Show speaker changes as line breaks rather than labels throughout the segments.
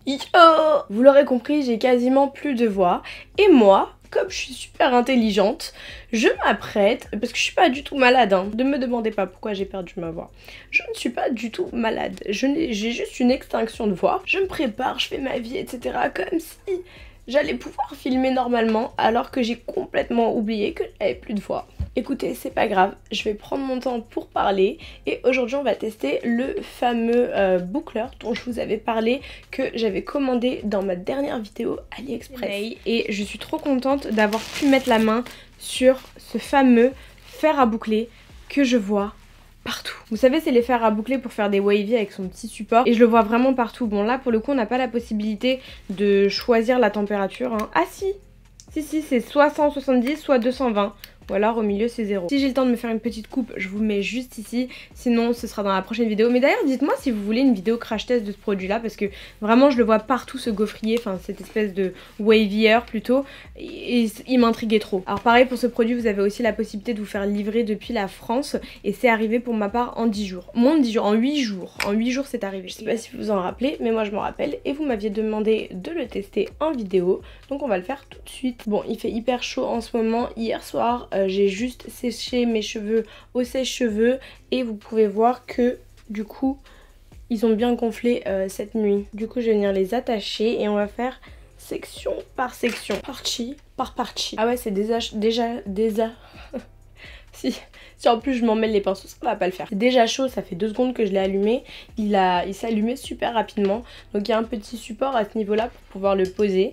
Yo, vous l'aurez compris, j'ai quasiment plus de voix. Et moi, comme je suis super intelligente, je m'apprête, parce que je suis pas du tout malade, hein, ne me demandez pas pourquoi j'ai perdu ma voix. Je ne suis pas du tout malade, j'ai juste une extinction de voix. Je me prépare, je fais ma vie, etc. comme si j'allais pouvoir filmer normalement, alors que j'ai complètement oublié que j'avais plus de voix. Écoutez, c'est pas grave, je vais prendre mon temps pour parler et aujourd'hui on va tester le fameux boucleur dont je vous avais parlé, que j'avais commandé dans ma dernière vidéo AliExpress. Et je suis trop contente d'avoir pu mettre la main sur ce fameux fer à boucler que je vois partout. Vous savez, c'est les fers à boucler pour faire des wavy avec son petit support et je le vois vraiment partout. Bon là pour le coup on n'a pas la possibilité de choisir la température, hein. Ah si, c'est soit 170 soit 220. Ou alors au milieu c'est 0. Si j'ai le temps de me faire une petite coupe, je vous mets juste ici. Sinon ce sera dans la prochaine vidéo. Mais d'ailleurs dites-moi si vous voulez une vidéo crash test de ce produit là, parce que vraiment je le vois partout, ce gaufrier, enfin cette espèce de wavy air plutôt. Et il m'intriguait trop. Alors pareil pour ce produit, vous avez aussi la possibilité de vous faire livrer depuis la France. Et c'est arrivé pour ma part en 10 jours. Moins de 10 jours, en 8 jours. En 8 jours c'est arrivé. Je sais pas si vous vous en rappelez, mais moi je m'en rappelle. Et vous m'aviez demandé de le tester en vidéo. Donc on va le faire tout de suite. Bon, il fait hyper chaud en ce moment. Hier soir j'ai juste séché mes cheveux au sèche-cheveux et vous pouvez voir que du coup ils ont bien gonflé cette nuit. Du coup je vais venir les attacher et on va faire section par section, partie par partie. Ah ouais, c'est déjà si en plus je m'en mêle les pinceaux, ça va pas le faire. C'est déjà chaud, ça fait 2 secondes que je l'ai allumé. Il s'est allumé super rapidement. Donc il y a un petit support à ce niveau là pour pouvoir le poser,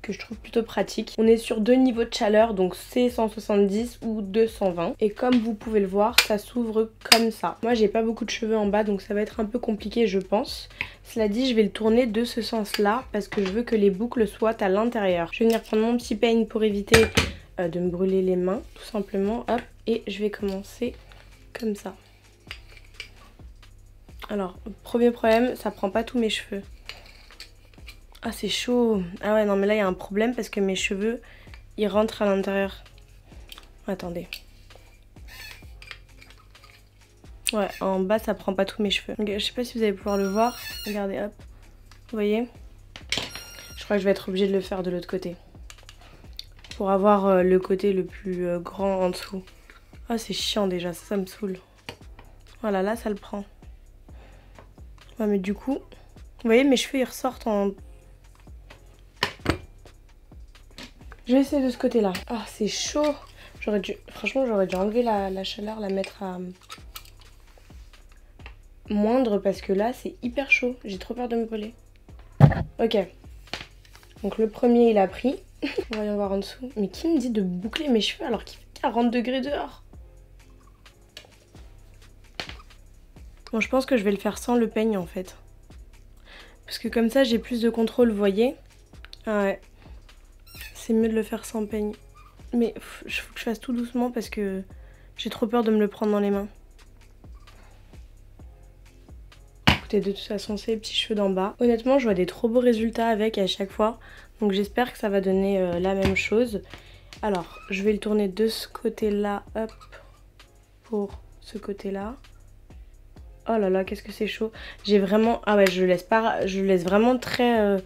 que je trouve plutôt pratique. On est sur 2 niveaux de chaleur, donc c'est 170 ou 220. Et comme vous pouvez le voir, ça s'ouvre comme ça. Moi j'ai pas beaucoup de cheveux en bas, donc ça va être un peu compliqué je pense. Cela dit, je vais le tourner de ce sens là, parce que je veux que les boucles soient à l'intérieur. Je vais venir prendre mon petit peigne pour éviter de me brûler les mains, tout simplement. Hop, et je vais commencer comme ça. Alors, premier problème, ça prend pas tous mes cheveux. Ah c'est chaud. Ah ouais non mais là il y a un problème parce que mes cheveux ils rentrent à l'intérieur. Attendez. Ouais, en bas ça prend pas tous mes cheveux. Donc, je sais pas si vous allez pouvoir le voir. Regardez, hop. Vous voyez? Je crois que je vais être obligée de le faire de l'autre côté. Pour avoir le côté le plus grand en dessous. Ah c'est chiant déjà, ça me saoule. Voilà, là ça le prend. Ouais mais du coup, vous voyez mes cheveux ils ressortent en... Je vais essayer de ce côté-là. Ah, c'est chaud. Franchement, j'aurais dû enlever la chaleur, la mettre à moindre parce que là, c'est hyper chaud. J'ai trop peur de me brûler. Ok. Donc le premier, il a pris. Voyons voir en dessous. Mais qui me dit de boucler mes cheveux alors qu'il fait 40 degrés dehors? Bon, je pense que je vais le faire sans le peigne en fait. Parce que comme ça, j'ai plus de contrôle, vous voyez? Ah ouais. C'est mieux de le faire sans peigne. Mais il faut que je fasse tout doucement parce que j'ai trop peur de me le prendre dans les mains. Écoutez, de toute façon, c'est les petits cheveux d'en bas. Honnêtement, je vois des trop beaux résultats avec à chaque fois. Donc j'espère que ça va donner la même chose. Alors, je vais le tourner de ce côté-là, hop, pour ce côté-là. Oh là là, qu'est-ce que c'est chaud. J'ai vraiment... Ah ouais, je le laisse vraiment très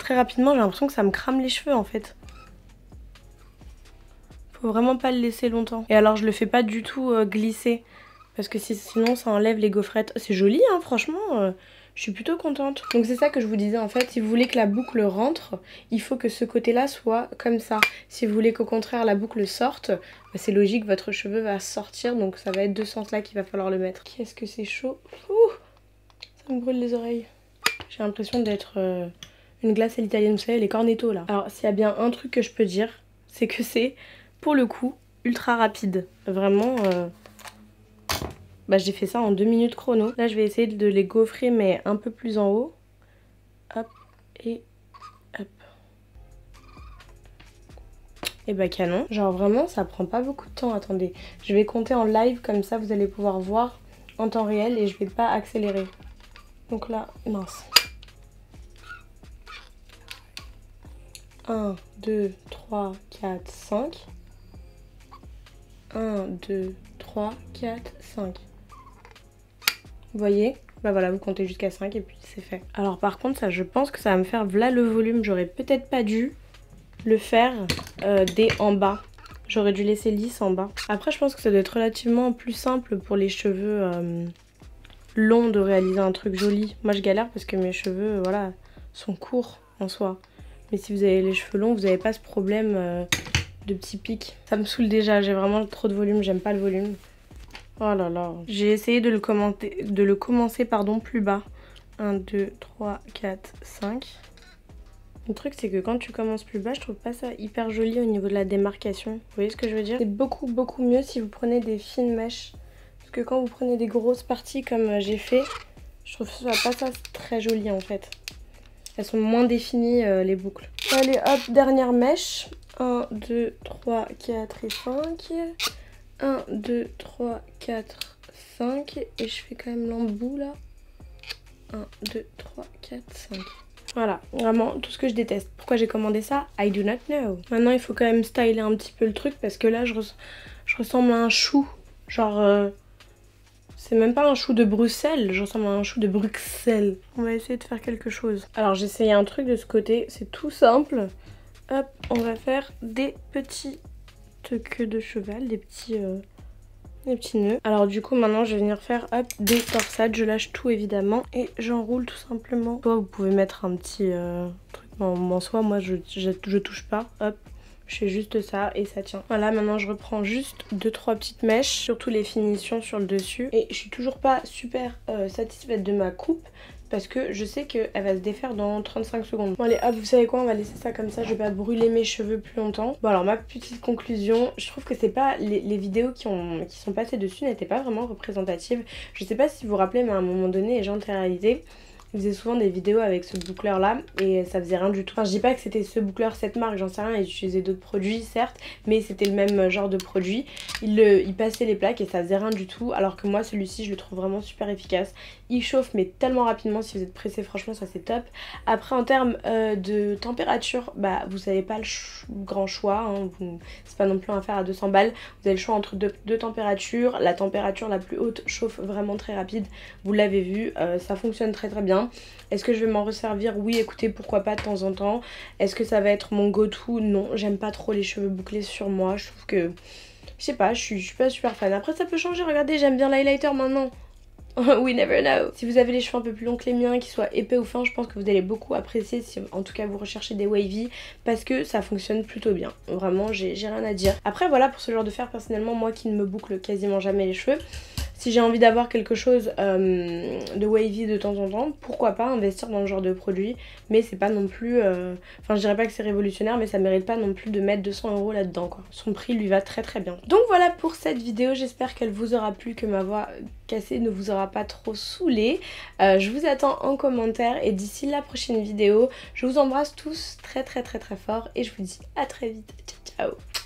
rapidement. J'ai l'impression que ça me crame les cheveux en fait. Faut vraiment pas le laisser longtemps. Et alors je le fais pas du tout glisser. Parce que sinon ça enlève les gaufrettes. C'est joli hein, franchement. Je suis plutôt contente. Donc c'est ça que je vous disais en fait. Si vous voulez que la boucle rentre, il faut que ce côté-là soit comme ça. Si vous voulez qu'au contraire la boucle sorte, bah, c'est logique, votre cheveu va sortir. Donc ça va être de ce sens-là qu'il va falloir le mettre. Qu'est-ce que c'est chaud. Ouh, ça me brûle les oreilles. J'ai l'impression d'être une glace à l'italienne. Vous savez, les cornettos là. Alors s'il y a bien un truc que je peux dire, c'est que c'est... pour le coup, ultra rapide. Vraiment, bah, j'ai fait ça en 2 minutes chrono. Là, je vais essayer de les gaufrer, mais un peu plus en haut. Hop, et hop. Et bah canon. Genre vraiment, ça prend pas beaucoup de temps. Attendez, je vais compter en live, comme ça, vous allez pouvoir voir en temps réel et je vais pas accélérer. Donc là, mince. 1, 2, 3, 4, 5. 1, 2, 3, 4, 5. Vous voyez? Bah voilà, vous comptez jusqu'à 5 et puis c'est fait. Alors par contre ça je pense que ça va me faire voilà le volume. J'aurais peut-être pas dû le faire dès en bas. J'aurais dû laisser lisse en bas. Après je pense que ça doit être relativement plus simple pour les cheveux longs de réaliser un truc joli. Moi je galère parce que mes cheveux voilà sont courts en soi. Mais si vous avez les cheveux longs, vous n'avez pas ce problème de petits pics. Ça me saoule déjà, j'ai vraiment trop de volume, j'aime pas le volume. Oh là là. J'ai essayé de le commencer plus bas. 1, 2, 3, 4, 5. Le truc c'est que quand tu commences plus bas, je trouve pas ça hyper joli au niveau de la démarcation. Vous voyez ce que je veux dire? C'est beaucoup mieux si vous prenez des fines mèches. Parce que quand vous prenez des grosses parties comme j'ai fait, je trouve pas ça très joli en fait. Elles sont moins définies les boucles. Allez hop, dernière mèche. 1, 2, 3, 4 et 5. 1, 2, 3, 4, 5. Et je fais quand même l'embout là. 1, 2, 3, 4, 5. Voilà, vraiment tout ce que je déteste. Pourquoi j'ai commandé ça? I do not know. Maintenant il faut quand même styler un petit peu le truc parce que là je ressemble à un chou. Genre, c'est même pas un chou de Bruxelles, je ressemble à un chou de Bruxelles. On va essayer de faire quelque chose. Alors j'ai essayé un truc de ce côté, c'est tout simple. Hop, on va faire des petites queues de cheval, des petits nœuds. Alors du coup maintenant je vais venir faire hop des torsades, je lâche tout évidemment et j'enroule tout simplement. Soit vous pouvez mettre un petit truc en soie, moi je touche pas, hop. Je fais juste ça et ça tient. Voilà, maintenant je reprends juste 2-3 petites mèches, surtout les finitions sur le dessus. Et je suis toujours pas super satisfaite de ma coupe parce que je sais qu'elle va se défaire dans 35 secondes. Bon allez hop, vous savez quoi, on va laisser ça comme ça, je vais pas brûler mes cheveux plus longtemps. Bon alors ma petite conclusion, je trouve que c'est pas les vidéos qui sont passées dessus n'étaient pas vraiment représentatives. Je sais pas si vous vous rappelez, mais à un moment donné les gens de réalité ils faisaient souvent des vidéos avec ce boucleur là et ça faisait rien du tout. Enfin je dis pas que c'était ce boucleur, cette marque, j'en sais rien, ils utilisaient d'autres produits certes, mais c'était le même genre de produit. Ils passaient les plaques et ça faisait rien du tout, alors que moi celui-ci je le trouve vraiment super efficace. Il chauffe mais tellement rapidement, si vous êtes pressé franchement ça c'est top. Après en termes de température, bah vous avez pas le grand choix, hein. C'est pas non plus un fer à 200 balles. Vous avez le choix entre deux températures. La température la plus haute chauffe vraiment très rapide, vous l'avez vu, ça fonctionne très bien. Est-ce que je vais m'en resservir? Oui, écoutez, pourquoi pas de temps en temps. Est-ce que ça va être mon go-to? Non, j'aime pas trop les cheveux bouclés sur moi. Je trouve que, je sais pas, je suis pas super fan. Après ça peut changer, regardez, j'aime bien l'highlighter maintenant. We never know. Si vous avez les cheveux un peu plus longs que les miens, qu'ils soient épais ou fins, je pense que vous allez beaucoup apprécier si en tout cas vous recherchez des wavy parce que ça fonctionne plutôt bien. Vraiment, j'ai rien à dire. Après voilà, pour ce genre de fer, personnellement, moi qui ne me boucle quasiment jamais les cheveux, si j'ai envie d'avoir quelque chose de wavy de temps en temps, pourquoi pas investir dans le genre de produit. Mais c'est pas non plus... Enfin je dirais pas que c'est révolutionnaire, mais ça mérite pas non plus de mettre 200 € là-dedans quoi. Son prix lui va très bien. Donc voilà pour cette vidéo, j'espère qu'elle vous aura plu, que ma voix cassée ne vous aura pas trop saoulé. Je vous attends en commentaire et d'ici la prochaine vidéo, je vous embrasse tous très fort et je vous dis à très vite. Ciao ciao.